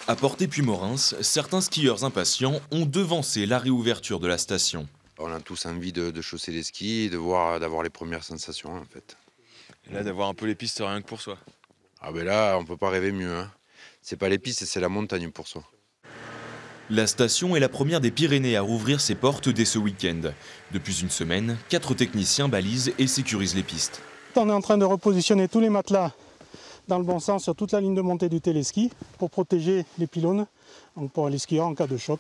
À Portet-Puymorens, certains skieurs impatients ont devancé la réouverture de la station. On a tous envie de chausser les skis et d'avoir les premières sensations en fait. Et là, d'avoir un peu les pistes rien que pour soi. Ah ben là, on peut pas rêver mieux, hein. C'est pas les pistes, c'est la montagne pour soi. La station est la première des Pyrénées à rouvrir ses portes dès ce week-end. Depuis une semaine, 4 techniciens balisent et sécurisent les pistes. On est en train de repositionner tous les matelas dans le bon sens sur toute la ligne de montée du téléski pour protéger les pylônes, donc pour les skieurs en cas de choc.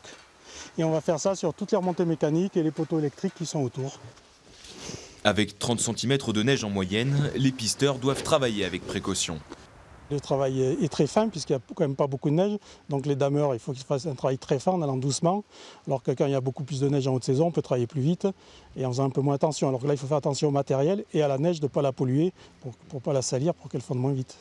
Et on va faire ça sur toutes les remontées mécaniques et les poteaux électriques qui sont autour. Avec 30 cm de neige en moyenne, les pisteurs doivent travailler avec précaution. Le travail est très fin puisqu'il n'y a quand même pas beaucoup de neige. Donc les dameurs, il faut qu'ils fassent un travail très fin en allant doucement. Alors que quand il y a beaucoup plus de neige en haute saison, on peut travailler plus vite et en faisant un peu moins attention. Alors que là, il faut faire attention au matériel et à la neige de ne pas la polluer pour ne pas la salir, pour qu'elle fonde moins vite.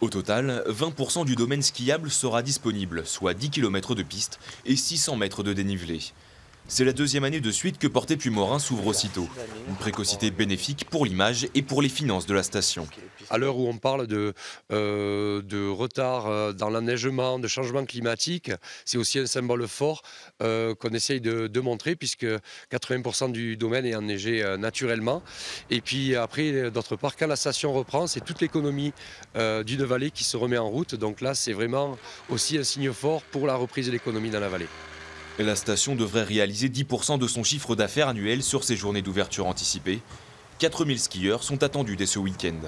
Au total, 20% du domaine skiable sera disponible, soit 10 km de piste et 600 mètres de dénivelé. C'est la deuxième année de suite que Portet-Puymorens s'ouvre aussitôt. Une précocité bénéfique pour l'image et pour les finances de la station. À l'heure où on parle de retard dans l'enneigement, de changement climatique, c'est aussi un symbole fort qu'on essaye de montrer puisque 80% du domaine est enneigé naturellement. Et puis après, d'autre part, quand la station reprend, c'est toute l'économie d'une vallée qui se remet en route. Donc là, c'est vraiment aussi un signe fort pour la reprise de l'économie dans la vallée. La station devrait réaliser 10% de son chiffre d'affaires annuel sur ses journées d'ouverture anticipées. 4000 skieurs sont attendus dès ce week-end.